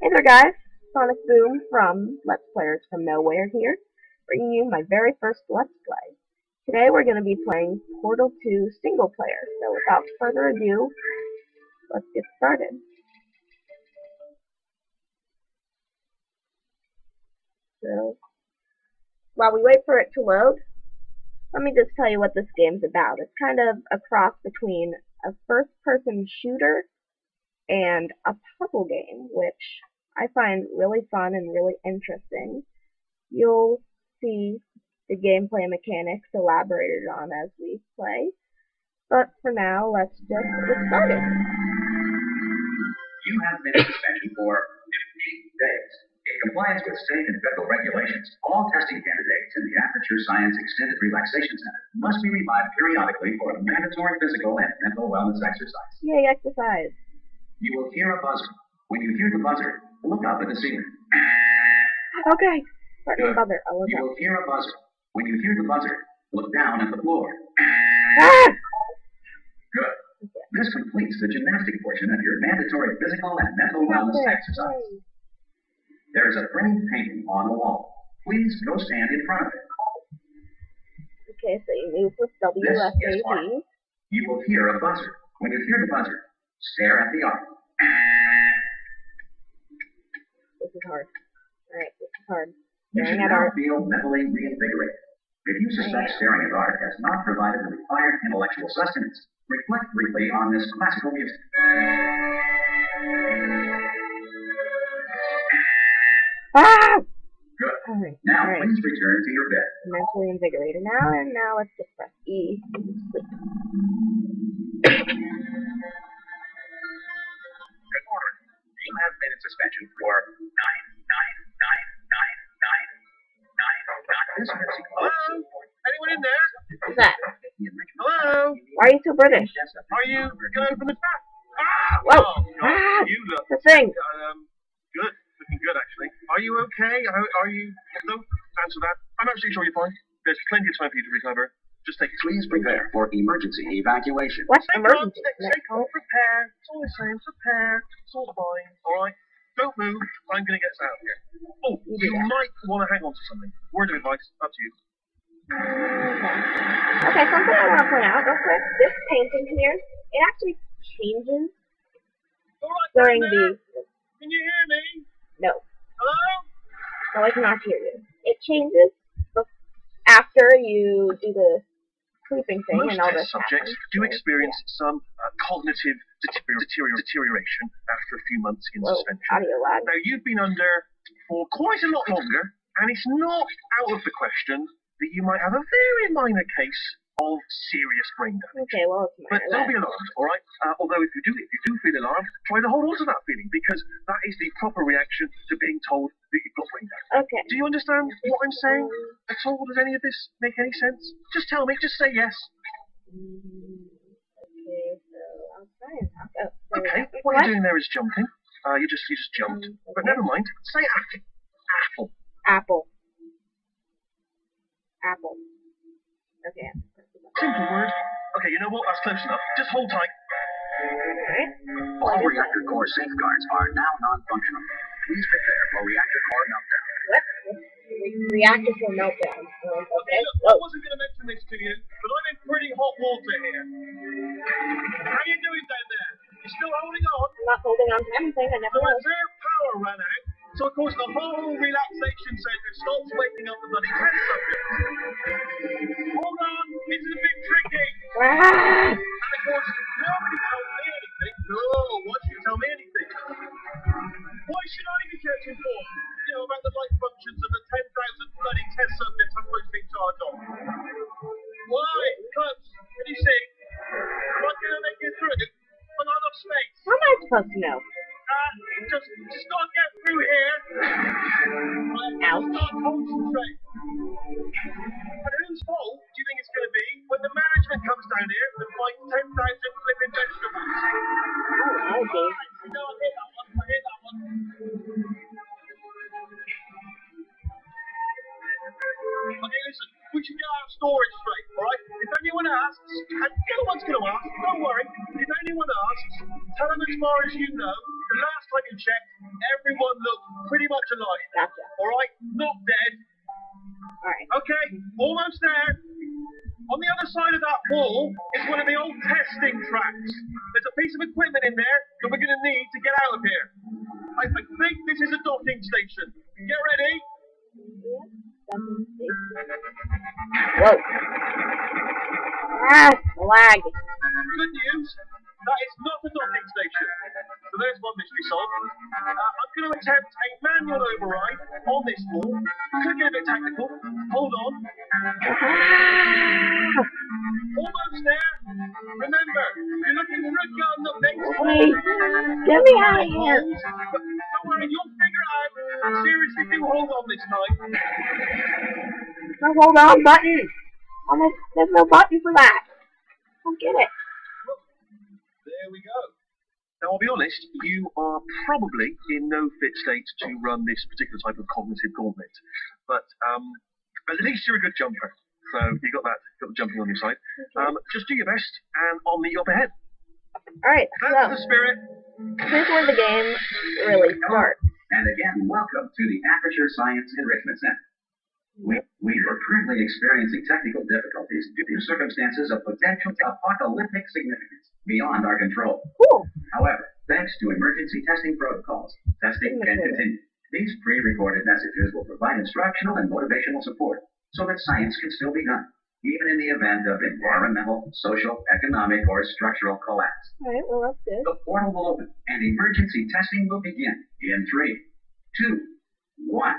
Hey there guys, Sonic8oom from Let's Players from Nowhere here, bringing you my very first Let's Play. Today we're going to be playing Portal 2 single player, so without further ado, let's get started. So, while we wait for it to load, let me just tell you what this game's about. It's kind of a cross between a first-person shooter and a puzzle game, which I find really fun and really interesting. You'll see the gameplay mechanics elaborated on as we play, but for now, let's just get started. You have been in suspension for 15 days. In compliance with state and federal regulations, all testing candidates in the Aperture Science Extended Relaxation Center must be revived periodically for a mandatory physical and mental wellness exercise. Yay, exercise. You will hear a buzzer. When you hear the buzzer, look up at the ceiling. Okay, starting the buzzer. I'll look You up. will hear a buzzer. When you hear the buzzer, look down at the floor. Ah! Good. This completes the gymnastic portion of your mandatory physical and mental wellness exercise. There is a framed painting on the wall. Please go stand in front of it. Okay, so you move with This is art. WSAD. You will hear a buzzer. When you hear the buzzer, stare at the art. This is hard. Alright, this is hard. You should Staring at now art. feel mentally reinvigorated. If you suspect staring at art has not provided the required intellectual sustenance, reflect briefly on this classical music. Ah! Good. Alright, Now alright. please return to your bed. Mentally invigorated now, and now let's just press E. Sleep. Good morning. You have been in suspension for 9. This emergency call. Hello? Anyone in there? What's that? Hello? Why are you so British? Are you going to open the trap? Ah! Whoa! Oh, God. Ah! You look The thing! good. Looking good, actually. Are you okay? Are you... No, answer that. I'm absolutely sure you're fine. There's plenty of time for you to recover. Just take it Please prepare for emergency evacuation. What? Stay Emergency? calm, prepare. It's all the same. Prepare. It's all fine. Alright? Don't move. I'm going to get us out of here. Oh, you might want to hang on to something. Word of advice. Up to you. Okay, something I want to point out real quick. This painting here, it actually changes Alright, during down the... there. Can you hear me? No. Hello? No, I cannot hear you. It changes after you do the sleeping thing Most and all test this subjects happens. do So, experience some cognitive deterioration after a few months in Whoa, suspension. audio lag. Now, you've been under for quite a lot longer, and it's not out of the question that you might have a very minor case of serious brain damage. Okay, well, it's But minor don't be then. alarmed, all right? Although if you do feel alarmed, try to hold on to that feeling, because that is the proper reaction to being told that you've got brain damage. Okay. Do you understand what I'm saying at all? Does any of this make any sense? Just tell me. Just say yes. Okay, so I'll try and talk up. So Okay. what? What you're doing there is jumping. You just jumped. But Okay. never mind. Say apple. Apple. Apple. Apple. Okay. Simple word. Okay, you know what? That's close enough. Just hold tight. Alright. All reactor core safeguards are now non-functional. Please prepare for reactor core meltdown. What? Reactor to a meltdown. Okay, Okay. look, I wasn't going to mention this to you, but I'm in pretty hot water here. How you doing down there? You still holding on? I'm not holding on to anything. I never The was. reserve power ran out, so of course the whole relaxation center stops waking up the bloody test subjects. Hold on, this is a bit tricky. Ah! And of course, nobody told me anything. No, why should you tell me anything? Why should I be kept informed? You know, about the life functions of the 10,000 bloody test subjects I'm supposed to be in charge of. Why? Because, can you see? I'm not going to make it through. We're not enough space. How am I supposed to know? Just gotta get through here. Ouch. Start concentrate. And whose fault do you think it's going to be when the management comes down here and finds 10,000 flipping vegetables? Oh, okay. No, I hear that one. I hear that one. Okay, listen. We should get our story straight, alright? If anyone asks, and no one's going to ask, don't worry. If anyone asks, tell them as far as you know, the last time you checked, everyone look pretty much alike. Gotcha. Alright? Not dead. Alright. Okay, almost there. On the other side of that wall is one of the old testing tracks. There's a piece of equipment in there that we're going to need to get out of here. I think this is a docking station. Get ready. Yeah, docking station. Whoa. Ah, lag. Good news. That is not the docking station. So there's one mystery solved. I'm going to attempt a manual override on this wall. Could get a bit technical. Hold on. Almost there. Remember, you're looking for a gun that makes Wait, get me out of here. But don't worry, you'll figure it out. Seriously, do hold on this time. No hold on button. There's no button for that. I don't get it. There we go. Now, I'll be honest, you are probably in no fit state to run this particular type of cognitive gauntlet. But at least you're a good jumper. So you got the jumping on your side. Just do your best, and I'll meet you up ahead. Alright, That's the so spirit. here's where the game really starts. And again, welcome to the Aperture Science Enrichment Center. We are currently experiencing technical difficulties due to circumstances of potential apocalyptic significance beyond our control. Cool. However, thanks to emergency testing protocols, testing can continue. These pre-recorded messages will provide instructional and motivational support so that science can still be done, even in the event of environmental, social, economic, or structural collapse. Alright, well that's good. The portal will open, and emergency testing will begin in 3, 2, 1.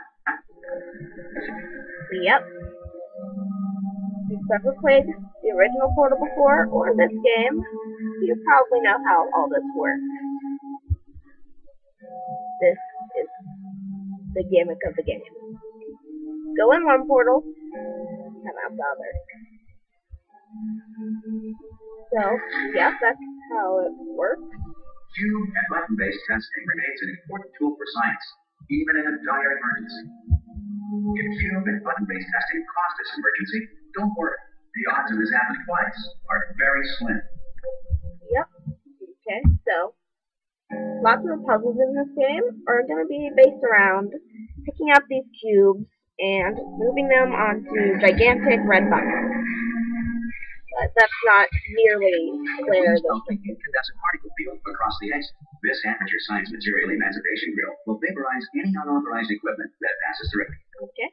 Yep. If you've ever played the original Portal before, or this game, you probably know how all this works. This is the gimmick of the game. Go in one portal, come out the other. So, yes, that's how it works. Cube and button-based testing remains an important tool for science, even in a dire emergency. If cube and button-based testing caused this emergency, don't worry. The odds of this happening twice are very slim. Yep. Okay, so lots of the puzzles in this game are going to be based around picking up these cubes and moving them onto gigantic red buttons. But that's not nearly clear. Incandescent particle field across the exit. This aperture science material emancipation grill will vaporize any unauthorized equipment that passes through it. Okay.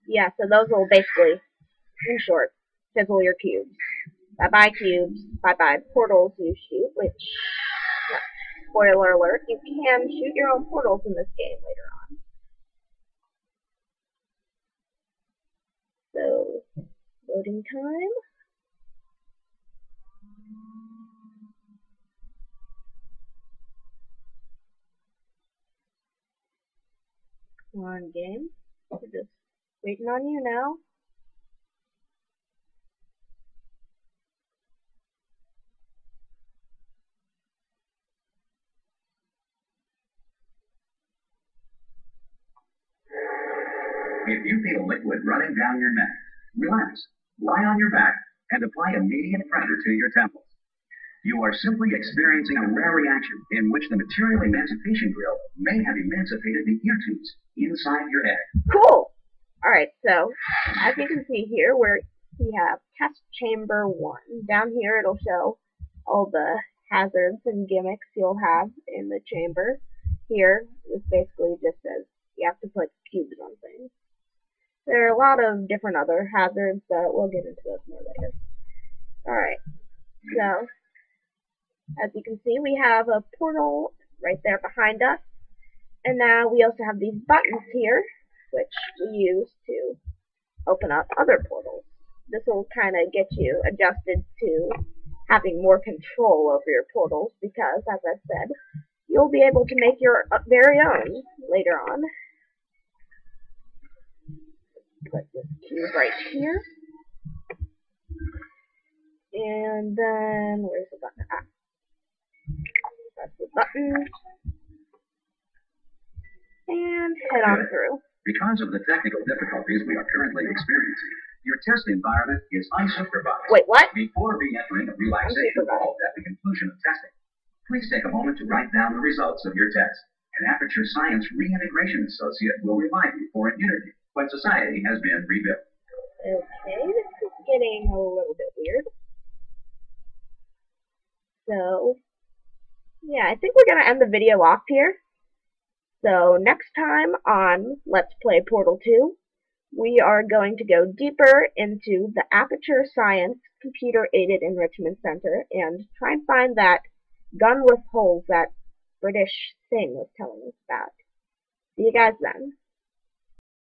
Yeah, so those will basically, in short, fizzle your cubes. Bye-bye cubes. Bye-bye portals you shoot, which, spoiler alert, you can shoot your own portals in this game later on. So, loading time. Come on, game. We're just waiting on you now. If you feel liquid running down your neck, relax, lie on your back, and apply immediate pressure to your temples. You are simply experiencing a rare reaction in which the material emancipation grill may have emancipated the ear tubes inside your head. Cool! Alright, so, as you can see here, we have test chamber 1. Down here it'll show all the hazards and gimmicks you'll have in the chamber. Here, this basically just says you have to put cubes on things. There are a lot of different other hazards, but we'll get into those more later. Alright, so, as you can see, we have a portal right there behind us. And now we also have these buttons here, which we use to open up other portals. This will kind of get you adjusted to having more control over your portals, because, as I said, you'll be able to make your very own later on. Put this cube right here. And then, where's the button? Ah. Press the button. And head on through. Because of the technical difficulties we are currently experiencing, your test environment is unsupervised. Wait, what? Before re-entering a relaxation vault at the conclusion of testing, please take a moment to write down the results of your test. An Aperture Science Reintegration Associate will revive you for an interview when society has been rebuilt. Okay, this is getting a little bit weird. So, yeah, I think we're going to end the video off here. So, next time on Let's Play Portal 2, we are going to go deeper into the Aperture Science Computer-Aided Enrichment Center and try and find that gun with holes that British thing was telling us about. See you guys then.